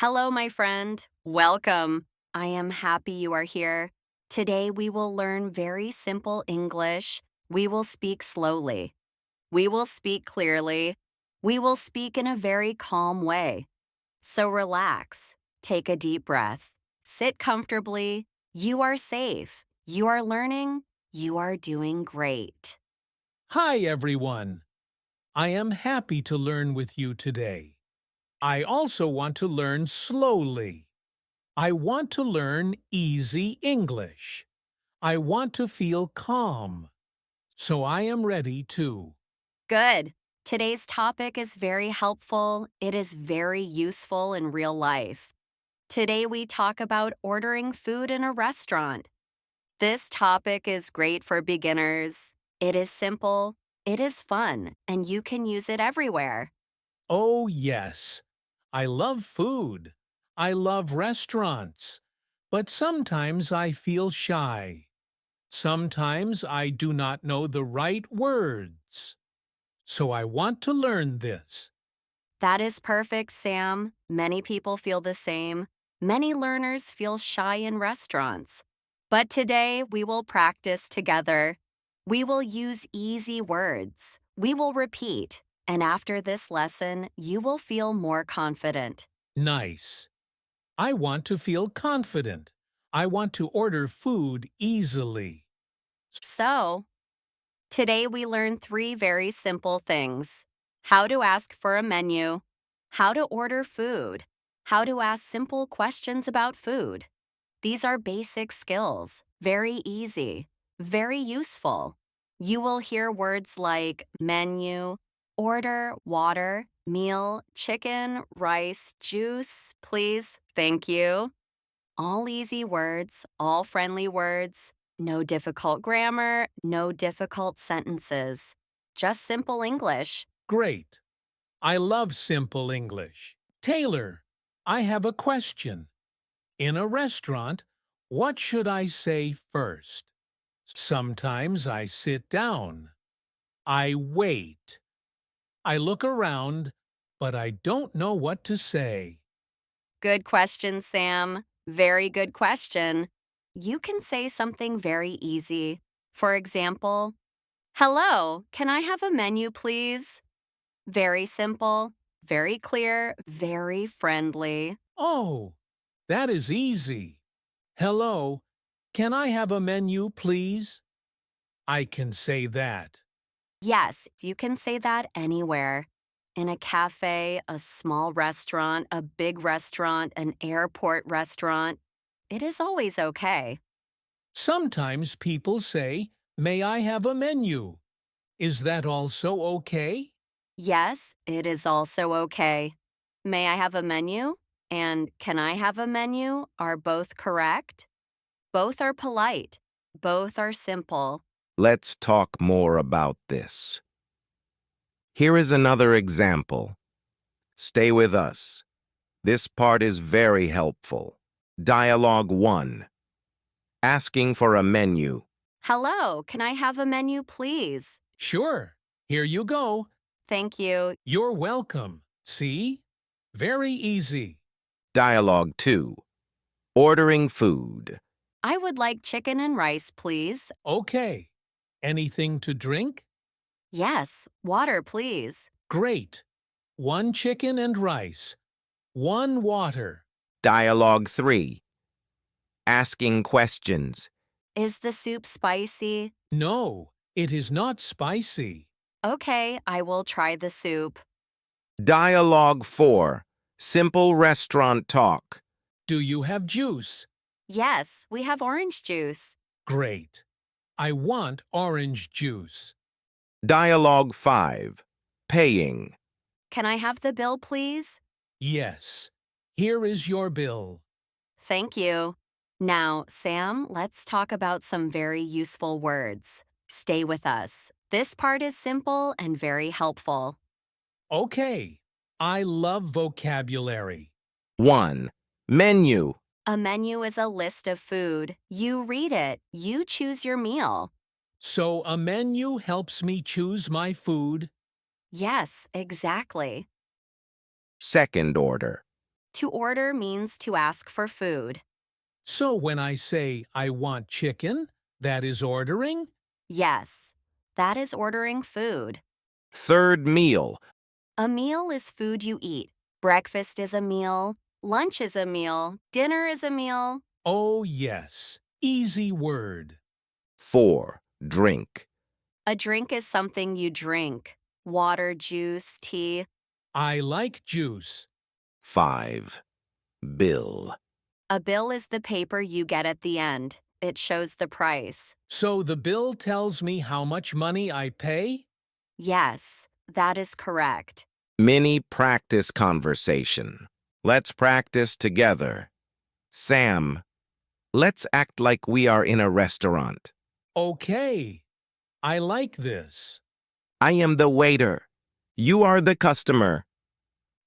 Hello, my friend. Welcome. I am happy you are here. Today we will learn very simple English. We will speak slowly. We will speak clearly. We will speak in a very calm way. So relax. Take a deep breath. Sit comfortably. You are safe. You are learning. You are doing great. Hi, everyone. I am happy to learn with you today. I also want to learn slowly. I want to learn easy English. I want to feel calm. So I am ready too. Good. Today's topic is very helpful. It is very useful in real life. Today we talk about ordering food in a restaurant. This topic is great for beginners. It is simple, it is fun, and you can use it everywhere. Oh, yes. I love food. I love restaurants. But sometimes I feel shy. Sometimes I do not know the right words. So I want to learn this. That is perfect, Sam. Many people feel the same. Many learners feel shy in restaurants. But today we will practice together. We will use easy words. We will repeat. And after this lesson, you will feel more confident. Nice. I want to feel confident. I want to order food easily. So, today we learn three very simple things: how to ask for a menu, how to order food, how to ask simple questions about food. These are basic skills, very easy, very useful. You will hear words like menu, order, water, meal, chicken, rice, juice, please, thank you. All easy words, all friendly words, no difficult grammar, no difficult sentences. Just simple English. Great. I love simple English. Taylor, I have a question. In a restaurant, what should I say first? Sometimes I sit down. I wait. I look around, but I don't know what to say. Good question, Sam. Very good question. You can say something very easy. For example, hello, can I have a menu, please? Very simple, very clear, very friendly. Oh, that is easy. Hello, can I have a menu, please? I can say that. Yes, you can say that anywhere. In a cafe, a small restaurant, a big restaurant, an airport restaurant. It is always okay. Sometimes people say, may I have a menu? Is that also okay? Yes, it is also okay. May I have a menu? And can I have a menu are both correct. Both are polite. Both are simple. Let's talk more about this. Here is another example. Stay with us. This part is very helpful. Dialogue 1. Asking for a menu. Hello, can I have a menu, please? Sure. Here you go. Thank you. You're welcome. See? Very easy. Dialogue 2. Ordering food. I would like chicken and rice, please. Okay. Anything to drink? Yes, water, please. Great. 1 chicken and rice. 1 water. Dialogue 3. Asking questions. Is the soup spicy? No, it is not spicy. Okay, I will try the soup. Dialogue 4. Simple restaurant talk. Do you have juice? Yes, we have orange juice. Great. I want orange juice. Dialogue 5. Paying. Can I have the bill, please? Yes. Here is your bill. Thank you. Now, Sam, let's talk about some very useful words. Stay with us. This part is simple and very helpful. Okay. I love vocabulary. 1. Menu. A menu is a list of food. You read it. You choose your meal. So a menu helps me choose my food. Yes, exactly. Second order. To order means to ask for food. So when I say I want chicken, that is ordering? Yes, that is ordering food. Third meal. A meal is food you eat. Breakfast is a meal. Lunch is a meal. Dinner is a meal. Oh, yes. Easy word. 4. Drink. A drink is something you drink. Water, juice, tea. I like juice. 5. Bill. A bill is the paper you get at the end. It shows the price. So the bill tells me how much money I pay? Yes, that is correct. Mini practice conversation. Let's practice together. Sam, let's act like we are in a restaurant. Okay. I like this. I am the waiter. You are the customer.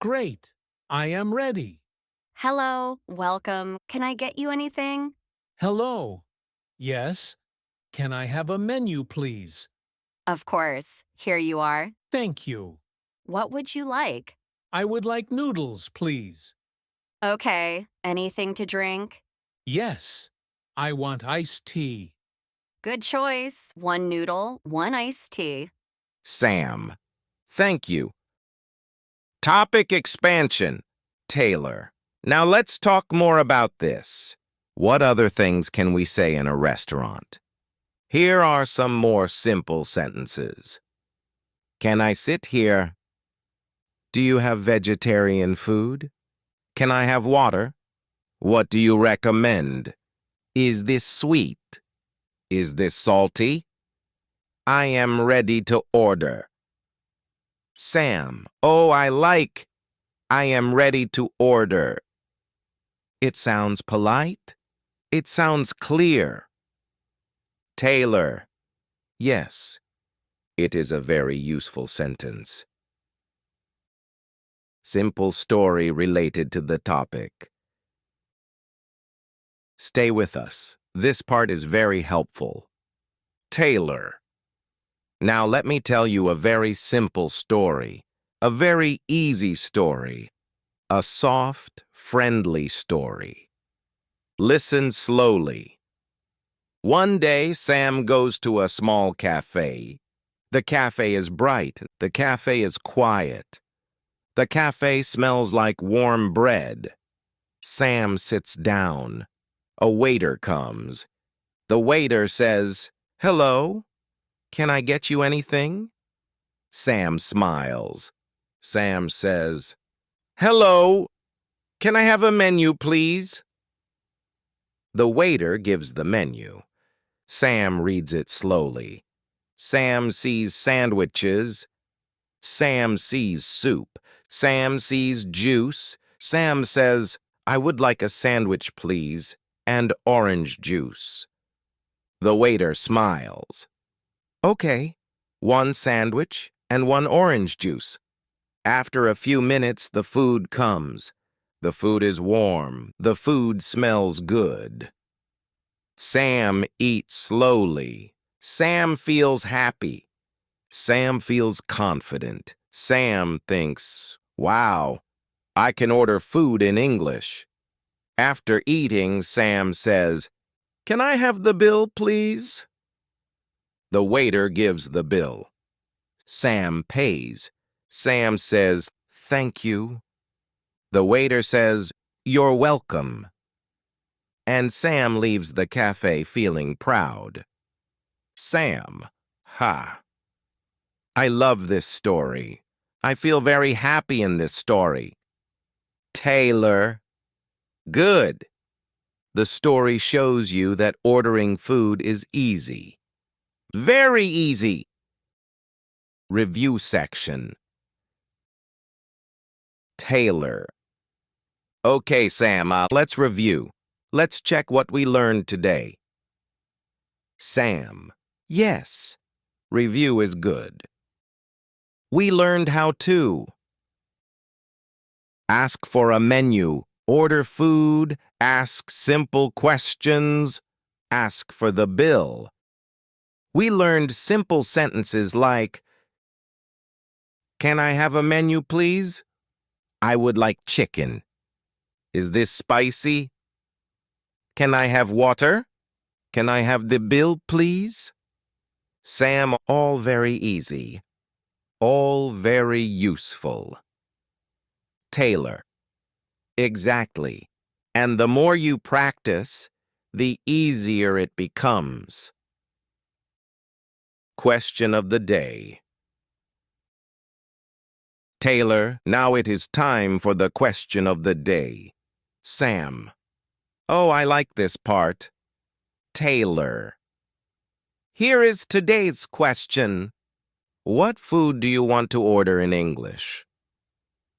Great. I am ready. Hello, welcome. Can I get you anything? Hello. Yes. Can I have a menu, please? Of course. Here you are. Thank you. What would you like? I would like noodles, please. Okay. Anything to drink? Yes. I want iced tea. Good choice. 1 noodle, 1 iced tea. Sam, thank you. Topic expansion. Taylor. Now let's talk more about this. What other things can we say in a restaurant? Here are some more simple sentences. Can I sit here? Do you have vegetarian food? Can I have water? What do you recommend? Is this sweet? Is this salty? I am ready to order. Sam, oh, I am ready to order. It sounds polite. It sounds clear. Taylor, yes, it is a very useful sentence. Simple story related to the topic. Stay with us. This part is very helpful. Taylor. Now let me tell you a very simple story, a very easy story, a soft, friendly story. Listen slowly. One day, Sam goes to a small cafe. The cafe is bright. The cafe is quiet. The cafe smells like warm bread. Sam sits down. A waiter comes. The waiter says, "Hello, can I get you anything?" Sam smiles. Sam says, "Hello, can I have a menu, please?" The waiter gives the menu. Sam reads it slowly. Sam sees sandwiches. Sam sees soup. Sam sees juice. Sam says, "I would like a sandwich, please, and orange juice." The waiter smiles. "Okay, 1 sandwich and 1 orange juice." After a few minutes, the food comes. The food is warm. The food smells good. Sam eats slowly. Sam feels happy. Sam feels confident. Sam thinks, "Wow, I can order food in English." After eating, Sam says, "Can I have the bill, please?" The waiter gives the bill. Sam pays. Sam says, "Thank you." The waiter says, "You're welcome." And Sam leaves the cafe feeling proud. Sam, ha. I love this story. I feel very happy in this story. Taylor, good. The story shows you that ordering food is easy. Very easy. Review section. Taylor. Okay, Sam, let's review. Let's check what we learned today. Sam. Yes. Review is good. We learned how to ask for a menu, order food, ask simple questions, ask for the bill. We learned simple sentences like, "Can I have a menu, please? I would like chicken." Is this spicy? Can I have water? Can I have the bill, please? Sam, all very easy. All very useful. Taylor. Exactly. And the more you practice, the easier it becomes. Question of the day. Taylor, now it is time for the question of the day. Sam. Oh, I like this part. Taylor. Here is today's question. What food do you want to order in English?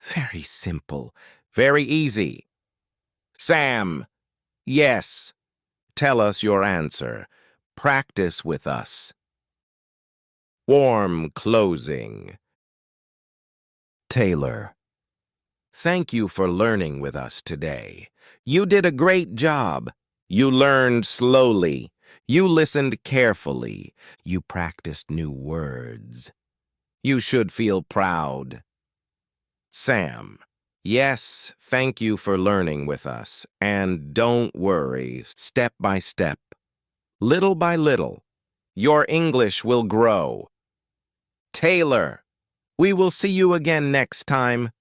Very simple. Very easy. Sam. Yes. Tell us your answer. Practice with us. Warm closing. Taylor. Thank you for learning with us today. You did a great job. You learned slowly. You listened carefully. You practiced new words. You should feel proud. Sam. Yes, thank you for learning with us. And don't worry, step by step, little by little, your English will grow. Taylor. We will see you again next time.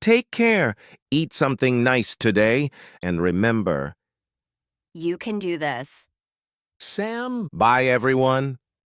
Take care, eat something nice today, and remember, You can do this. Sam, bye everyone.